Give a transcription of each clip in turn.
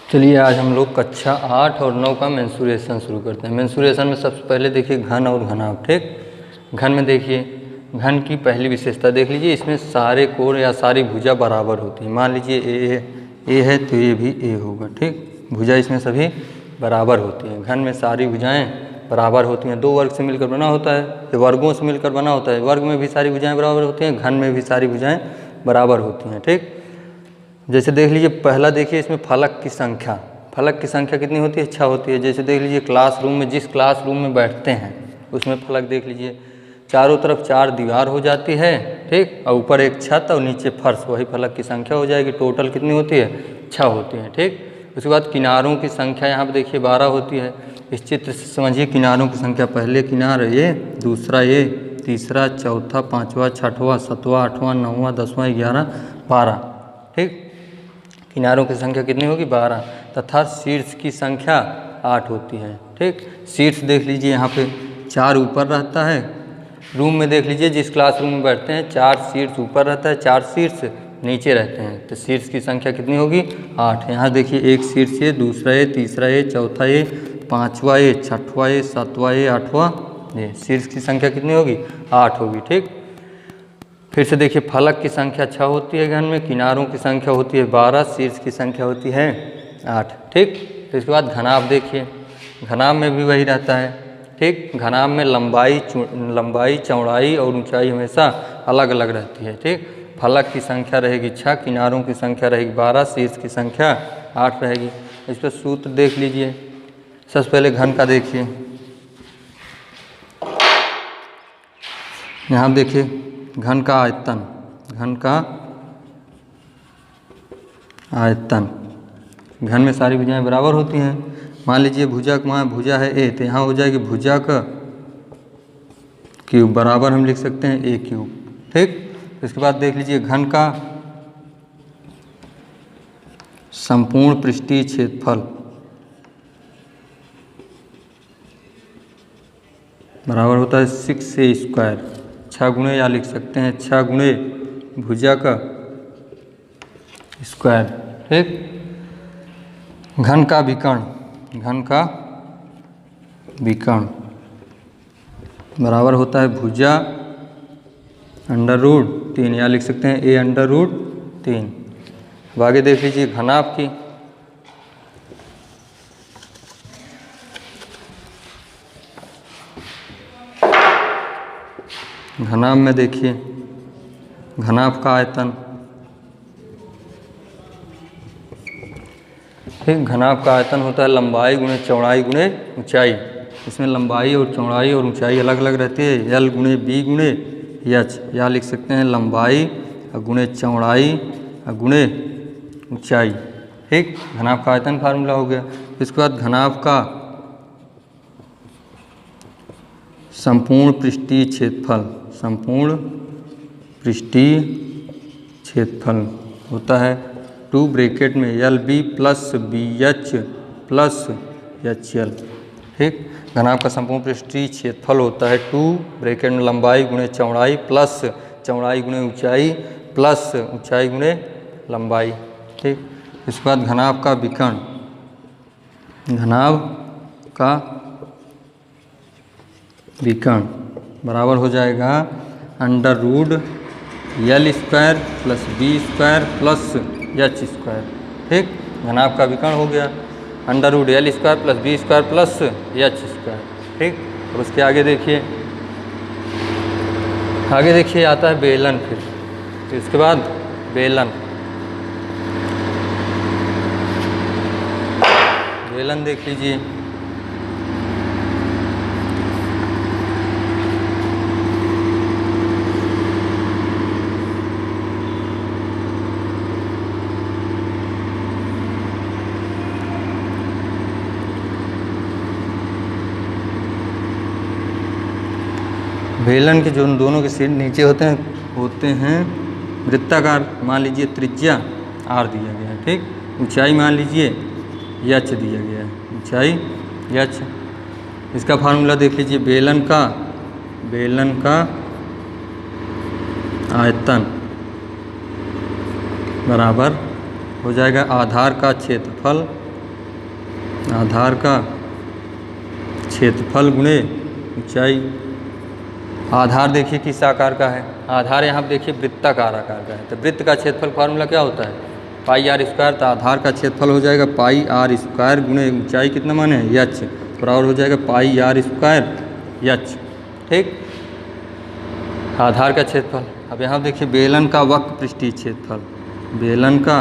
चलिए आज हम लोग कक्षा 8 और 9 का मेंसुरेशन शुरू करते हैं। मेंसुरेशन में सबसे पहले देखिए घन और घनाभ। ठीक, घन में देखिए घन की पहली विशेषता देख लीजिए, इसमें सारे कोण या सारी भुजा बराबर होती है। मान लीजिए ए है तो ये भी ए होगा। ठीक, भुजा इसमें सभी बराबर होती हैं। घन में सारी भुजाएँ बराबर होती हैं। दो वर्ग से मिलकर बना होता है, ये वर्गों से मिलकर बना होता है। वर्ग में भी सारी भुजाएँ बराबर होती हैं, घन में भी सारी भुजाएँ बराबर होती हैं। ठीक, जैसे देख लीजिए पहला देखिए इसमें फलक की संख्या, फलक की संख्या कितनी होती है? 6 होती है। जैसे देख लीजिए क्लासरूम में, जिस क्लासरूम में बैठते हैं उसमें फलक देख लीजिए, चारों तरफ 4 दीवार हो जाती है। ठीक, और ऊपर एक छत और नीचे फर्श, वही फलक की संख्या हो जाएगी। टोटल कितनी होती है? 6 होती है। ठीक, उसके बाद किनारों की संख्या यहाँ पर देखिए 12 होती है। इस चित्र से समझिए किनारों की संख्या, पहले किनार ये, दूसरा ये, तीसरा, चौथा, पाँचवा, छठवां, सातवां, आठवां, नौवां, 10वां, 11, 12। ठीक, किनारों की संख्या कितनी होगी? 12 तथा शीर्ष की संख्या 8 होती है। ठीक, शीर्ष देख लीजिए यहाँ पे 4 ऊपर रहता है। रूम में देख लीजिए जिस क्लासरूम में बैठते हैं 4 शीर्ष ऊपर रहता है, 4 शीर्ष नीचे रहते हैं, तो शीर्ष की संख्या कितनी होगी? 8। यहाँ देखिए एक शीर्ष ये, दूसरा ये, तीसरा ये, चौथा ये, पाँचवा ये, छठवां ये, सातवां ये, आठवां ये, शीर्ष की संख्या कितनी होगी? 8 होगी। ठीक, फिर से देखिए फलक की संख्या 6 होती है घन में, किनारों की संख्या होती है 12, शीर्ष की संख्या होती है 8। ठीक, तो इसके बाद घनाभ देखिए, घनाभ में भी वही रहता है। ठीक, घनाभ में लंबाई, चौड़ाई और ऊंचाई हमेशा अलग अलग रहती है। ठीक, फलक की संख्या रहेगी 6, किनारों की संख्या रहेगी 12, शीर्ष की संख्या 8 रहेगी। इस पर सूत्र देख लीजिए। सबसे पहले घन का देखिए, यहाँ देखिए घन का आयतन, घन का आयतन, घन में सारी भुजाएं बराबर होती हैं। मान लीजिए भुजा भुजा है ए, तो यहाँ हो जाएगी भुजा का क्यूब, बराबर हम लिख सकते हैं ए क्यूब। ठीक, इसके बाद देख लीजिए घन का संपूर्ण पृष्ठीय क्षेत्रफल बराबर होता है 6a स्क्वायर, 6 गुणे, या लिख सकते हैं 6 गुणे भुजा का स्क्वायर। ठीक, घन का विकर्ण, घन का विकर्ण बराबर होता है भुजा √3, या लिख सकते हैं a √3। अब आगे देख लीजिए घनाभ की, घनाभ में देखिए घनाभ का आयतन। ठीक, घनाभ का आयतन होता है लंबाई गुणे चौड़ाई गुणे ऊंचाई। इसमें लंबाई और चौड़ाई और ऊंचाई अलग अलग रहती है, L गुणे B गुणे H, या लिख सकते हैं लंबाई गुणे चौड़ाई गुणे ऊंचाई। ठीक, घनाभ का आयतन फार्मूला हो गया। इसके बाद घनाभ का संपूर्ण पृष्ठीय क्षेत्रफल, संपूर्ण पृष्ठीय क्षेत्रफल होता है 2 ब्रैकेट में LB + BH + HL। ठीक, घनाभ का संपूर्ण पृष्ठीय क्षेत्रफल होता है 2 ब्रैकेट में लंबाई गुणे चौड़ाई प्लस चौड़ाई गुणे ऊंचाई प्लस ऊंचाई गुणे लंबाई। ठीक, इसके बाद घनाभ का विकर्ण, घनाभ का विकर्ण बराबर हो जाएगा √L² + B² + H²। ठीक, घनाभ का विकर्ण हो गया √L² + B² + H²। ठीक, और उसके आगे देखिए, आगे देखिए आता है बेलन। फिर इसके बाद बेलन, बेलन देख लीजिए, बेलन के जो दोनों के सिर नीचे होते हैं वृत्ताकार। मान लीजिए त्रिज्या r दिया गया है। ठीक, ऊंचाई मान लीजिए h दिया गया है, ऊंचाई h। इसका फार्मूला देख लीजिए, बेलन का आयतन बराबर हो जाएगा आधार का क्षेत्रफल आधार का क्षेत्रफल गुणे ऊंचाई। आधार देखिए किस आकार का है, आधार यहाँ पर देखिए वृत्ताकार आकार का है, तो वृत्त का क्षेत्रफल फार्मूला क्या होता है, पाई आर स्क्वायर। तो आधार का क्षेत्रफल हो जाएगा पाई आर स्क्वायर गुणे ऊंचाई कितना माने है यच, बराबर हो जाएगा पाई आर स्क्वायर यच। ठीक, आधार का क्षेत्रफल। अब यहाँ देखिए बेलन का वक्र पृष्ठीय क्षेत्रफल, बेलन का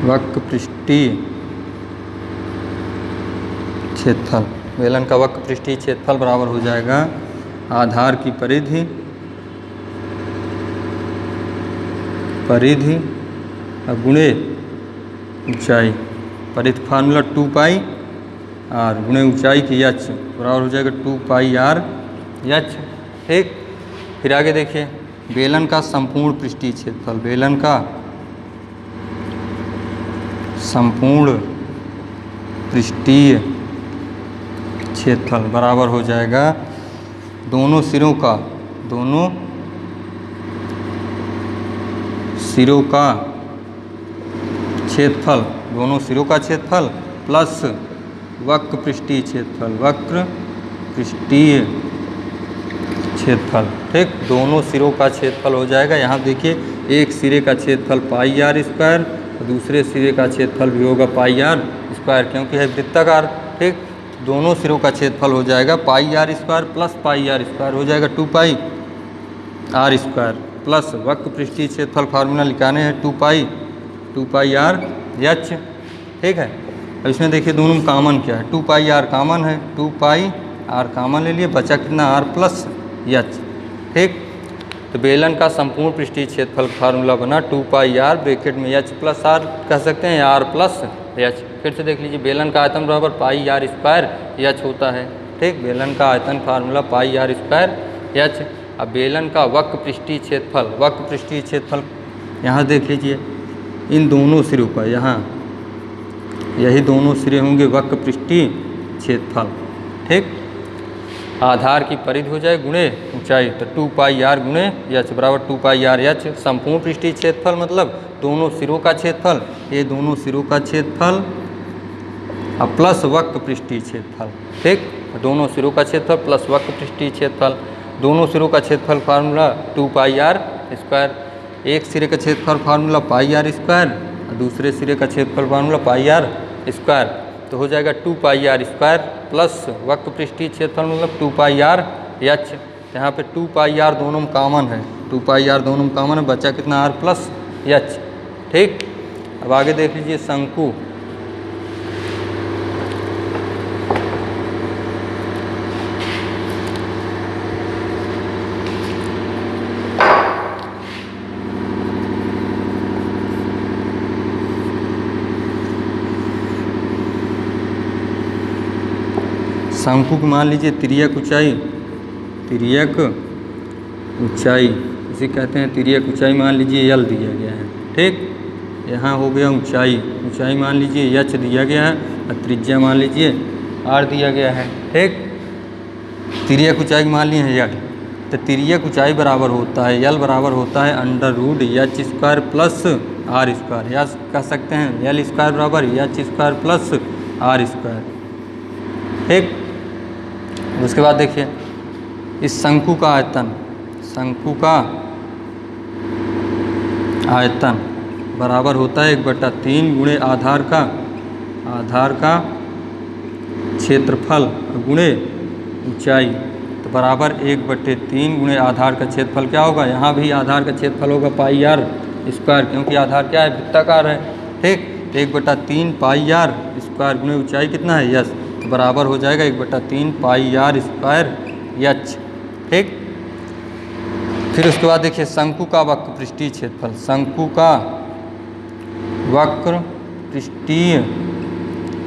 वक्र पृष्ठीय क्षेत्रफल, बेलन का वक्र पृष्ठीय क्षेत्रफल बराबर हो जाएगा आधार की परिधि गुणे ऊंचाई। परिधि फार्मूला 2 पाई आर गुणे ऊंचाई की एच बराबर हो जाएगा 2 पाई आर एच। ठीक, फिर आगे देखिए बेलन का संपूर्ण पृष्ठीय क्षेत्रफल, बेलन का संपूर्ण पृष्ठीय क्षेत्रफल बराबर हो जाएगा दोनों सिरों का क्षेत्रफल, दोनों सिरों का क्षेत्रफल प्लस वक्र पृष्ठीय क्षेत्रफल, वक्र पृष्ठीय क्षेत्रफल। ठीक, दोनों सिरों का क्षेत्रफल हो जाएगा। यहाँ देखिए एक सिरे का क्षेत्रफल पाई आर स्क्वायर, दूसरे सिरे का क्षेत्रफल भी होगा पाई आर स्क्वायर, क्योंकि है वृत्ताकार। ठीक, दोनों सिरों का क्षेत्रफल हो जाएगा pi are square plus pi are square हो जाएगा 2 पाई आर स्क्वायर प्लस वक्र पृष्ठीय क्षेत्रफल फार्मूला लिखाने हैं 2 पाई आर एच। ठीक है, अब इसमें देखिए दोनों में कॉमन क्या है, 2 पाई आर कॉमन है, 2 पाई आर कॉमन ले लिए, बचा कितना आर प्लस एच। ठीक, तो बेलन का संपूर्ण पृष्ठीय क्षेत्रफल फार्मूला बना 2 पाई आर ब्रैकेट में एच प्लस आर कह सकते हैं, आर प्लस एच। फिर से देख लीजिए बेलन का आयतन बराबर पाई आर स्क्वायर एच होता है। ठीक, बेलन का आयतन formula pi are square h. अब बेलन का वक्र पृष्ठीय क्षेत्रफल, वक्र पृष्ठीय क्षेत्रफल यहाँ देख लीजिए इन दोनों सिरों का, यहाँ यही दोनों सिरे होंगे वक्र पृष्ठीय क्षेत्रफल। ठीक, आधार की परिधि हो जाए गुणे ऊंचाई, तो 2 पाई आर गुणे एच बराबर 2 पाई आर एच। संपूर्ण पृष्ठीय क्षेत्रफल मतलब दोनों सिरों का क्षेत्रफल, ये दोनों सिरों का क्षेत्रफल अब प्लस वक्र पृष्ठीय क्षेत्रफल। ठीक, दोनों सिरों का क्षेत्रफल प्लस वक्र पृष्ठीय क्षेत्रफल, दोनों सिरों का क्षेत्रफल फार्मूला 2 पाई आर स्क्वायर, एक सिरे का क्षेत्रफल फार्मूला पाई आर स्क्वायर, दूसरे सिरे का क्षेत्रफल फार्मूला पाई आर स्क्वायर, तो हो जाएगा 2 पाई आर स्क्वायर प्लस वक्र पृष्ठीय क्षेत्रफल मतलब 2 पाई आर एच। यहाँ पे 2 पाई आर दोनों में कॉमन है, 2 पाई आर दोनों में कॉमन है, बचा कितना आर प्लस एच। ठीक, अब आगे देख लीजिए शंकु, शंकु की मान लीजिए तिर्यक ऊंचाई इसे कहते हैं तिर्यक ऊंचाई, मान लीजिए यल दिया गया है। ठीक, यहाँ हो गया ऊंचाई मान लीजिए एच दिया गया है और त्रिज्या मान लीजिए आर दिया गया है। ठीक, तिर्यक ऊंचाई मान लिए हैं यल, तो तिर्यक ऊंचाई बराबर होता है यल बराबर होता है √H square plus r square, या कह सकते हैं यल स्क्वायर बराबर h square plus r square. ठीक, उसके बाद देखिए इस शंकु का आयतन बराबर होता है 1/3 गुणे आधार का क्षेत्रफल गुणे ऊंचाई, तो बराबर 1/3 गुणे आधार का क्षेत्रफल क्या होगा, यहाँ भी आधार का क्षेत्रफल होगा पाई आर स्क्वायर, क्योंकि आधार क्या है वृत्ताकार है। ठीक, 1/3 पाई आर स्क्वायर गुणे ऊंचाई कितना है यस, तो बराबर हो जाएगा 1/3 पाई आर स्क्वायर एच। ठीक, फिर उसके बाद देखिए शंकु का वक्र पृष्ठीय क्षेत्रफल, शंकु का वक्र पृष्ठीय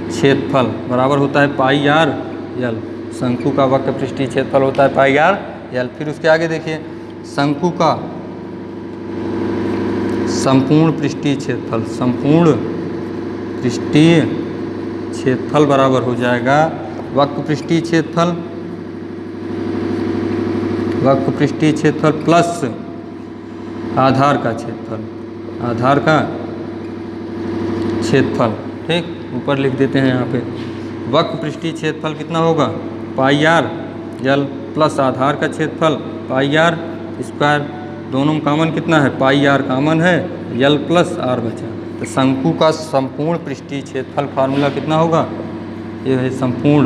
क्षेत्रफल बराबर होता है पाई आर यल, शंकु का वक्र पृष्ठीय क्षेत्रफल होता है पाई आर यल। फिर उसके आगे देखिए शंकु का संपूर्ण पृष्ठीय क्षेत्रफल बराबर हो जाएगा वक्र पृष्ठीय क्षेत्रफल प्लस आधार का क्षेत्रफल, ठीक, ऊपर लिख देते हैं यहाँ पे। वक्र पृष्ठीय क्षेत्रफल कितना होगा, पाई आर यल प्लस आधार का क्षेत्रफल पाई आर स्क्वायर, दोनों में कॉमन कितना है, पाई आर कॉमन है, यल प्लस आर बचा। तो शंकु का संपूर्ण पृष्ठीय क्षेत्रफल फार्मूला कितना होगा, ये है संपूर्ण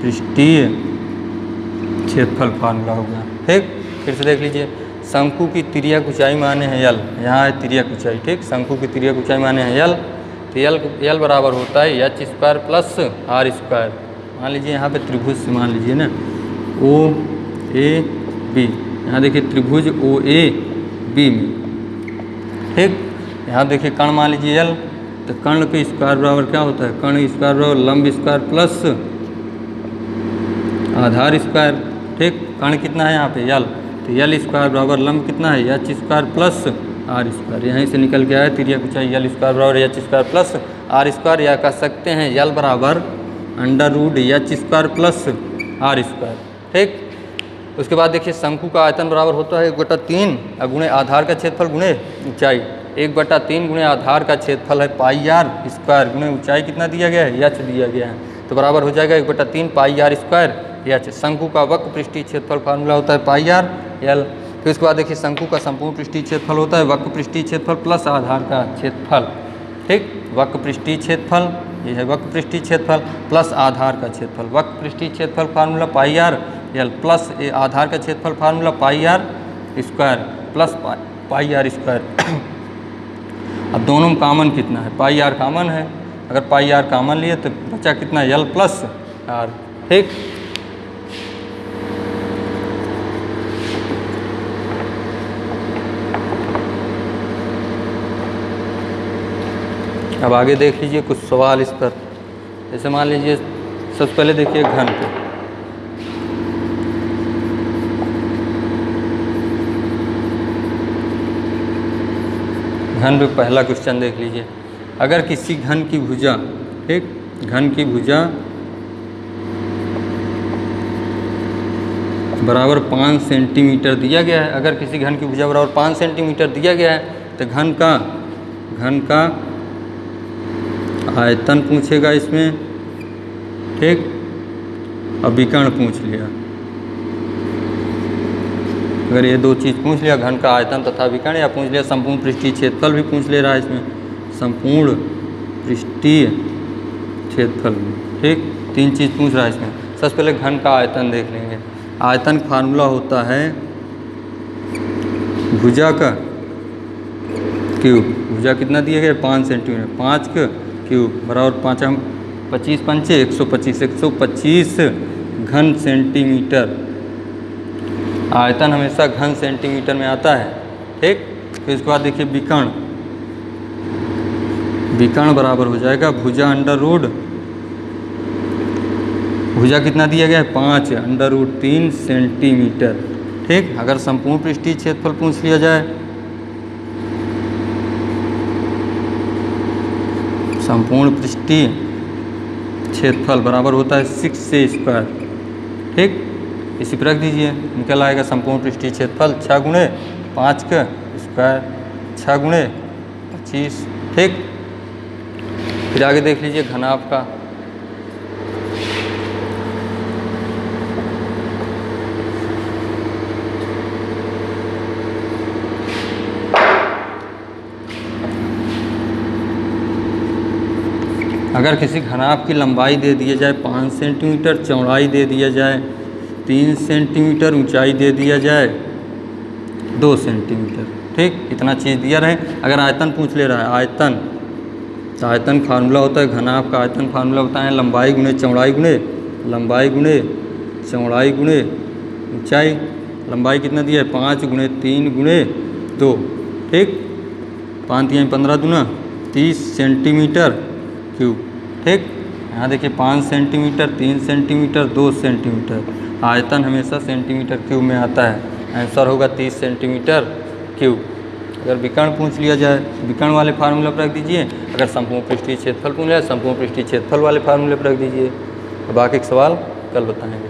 पृष्ठीय क्षेत्रफल फार्मूला हो गया, ठीक। फिर से देख लीजिए, शंकु की तिर्यक ऊंचाई माने हैं यल, यहाँ है तिर्यक ऊंचाई, ठीक, शंकु की तिर्यक ऊंचाई माने हैं यल, तो यल बराबर होता है H square plus r square. मान लीजिए यहाँ पे त्रिभुज से मान लीजिए ना ओ ए बी, यहाँ देखिए त्रिभुज ओ ए बी में, ठीक, यहाँ देखिए कर्ण मान लीजिए यल, तो कर्ण के स्क्वायर बराबर क्या होता है, कर्ण स्क्वायर बराबर लंब स्क्वायर प्लस आधार स्क्वायर, ठीक। कर्ण कितना है यहाँ पे यल, तो यल स्क्वायर बराबर लंब कितना है H square plus r square, यहीं से निकल के आया तिर्यक ऊंचाई यल स्क्वायर बराबर h square plus r square, या कह सकते हैं यल बराबर under root h square plus r square, ठीक। उसके बाद देखिए शंकु का आयतन बराबर होता है 1/3 गुणे आधार का क्षेत्रफल गुणे ऊंचाई, 1/3 गुणे आधार का क्षेत्रफल है पाई आर स्क्वायर गुणे ऊंचाई कितना दिया गया है, एच दिया गया है, तो बराबर हो जाएगा 1/3 पाई आर स्क्वायर एच। शंकु का वक्र पृष्ठीय क्षेत्रफल फार्मूला होता है पाई आर यल। फिर उसके बाद देखिए शंकु का संपूर्ण पृष्ठीय क्षेत्रफल होता है वक्र पृष्ठीय क्षेत्रफल प्लस आधार का क्षेत्रफल, ठीक। वक्र पृष्ठीय क्षेत्रफल, ये है वक्र पृष्ठीय क्षेत्रफल प्लस आधार का क्षेत्रफल, वक्र पृष्ठीय क्षेत्रफल formula pi R L plus आधार का क्षेत्रफल formula pi are square plus pi are square. अब दोनों में कॉमन कितना है, पाई आर कॉमन है, अगर पाई आर कॉमन लिए तो बचा कितना यल प्लस आर, ठीक। अब आगे देख लीजिए कुछ सवाल इस पर, जैसे मान लीजिए सबसे पहले देखिए घन पे, घन पे पहला क्वेश्चन देख लीजिए, अगर किसी घन की भुजा, ठीक, घन की भुजा बराबर 5 सेंटीमीटर दिया गया है, अगर किसी घन की भुजा बराबर 5 सेंटीमीटर दिया गया है तो घन का आयतन पूछेगा इसमें, ठीक, और विकर्ण पूछ लिया। अगर ये दो चीज़ पूछ लिया, घन का आयतन तथा विकर्ण, या पूछ लिया संपूर्ण पृष्ठीय क्षेत्रफल भी पूछ ले रहा है इसमें, संपूर्ण पृष्ठीय क्षेत्रफल, ठीक, 3 चीज़ पूछ रहा है इसमें। सबसे पहले घन का आयतन देख लेंगे। आयतन फार्मूला होता है भुजा का क्यूब, भुजा कितना दिया गया 5 सेंटीमीटर, 5 का क्यूब बराबर 5 25 पंचे 125, 125 घन सेंटीमीटर। आयतन हमेशा घन सेंटीमीटर में आता है, ठीक। फिर इसके बाद देखिए विकर्ण, विकर्ण बराबर हो जाएगा भुजा अंडर रूट, भुजा कितना दिया गया है 5 अंडर रूट 3 सेंटीमीटर, ठीक। अगर संपूर्ण पृष्ठीय क्षेत्रफल पूछ लिया जाए, संपूर्ण पृष्ठीय क्षेत्रफल बराबर होता है 6 से स्क्वायर, ठीक। इसी पर रख दीजिए, निकल आएगा संपूर्ण पृष्ठीय क्षेत्रफल 6 गुणे 5 का स्क्वायर 6 गुणे 25, ठीक। फिर आगे देख लीजिए घनाभ का, अगर किसी घनाभ की लंबाई दे दिया जाए 5 सेंटीमीटर, चौड़ाई दे दिया जाए 3 सेंटीमीटर, ऊंचाई दे दिया जाए 2 सेंटीमीटर, ठीक, इतना चीज़ दिया रहे। अगर आयतन पूछ ले रहा है, आयतन, तो आयतन फार्मूला होता है घनाभ का आयतन फार्मूला होता है लंबाई गुणे चौड़ाई गुणे लंबाई गुणे चौड़ाई गुणे ऊंचाई। लंबाई कितना दिया है 5 गुणे 3 गुणे 2, ठीक, 5 3 15 दूना 30 सेंटीमीटर क्यूब, ठीक। यहाँ देखिए 5 सेंटीमीटर, 3 सेंटीमीटर, 2 सेंटीमीटर, आयतन हमेशा सेंटीमीटर क्यूब में आता है, आंसर होगा 30 सेंटीमीटर क्यूब। अगर विकर्ण पूछ लिया जाए, विकर्ण वाले फार्मूले पर रख दीजिए, अगर संपूर्ण पृष्ठीय क्षेत्रफल पूछ लिया, संपूर्ण पृष्ठीय क्षेत्रफल वाले फार्मूले पर रख दीजिए। बाकी के सवाल कल बताएंगे।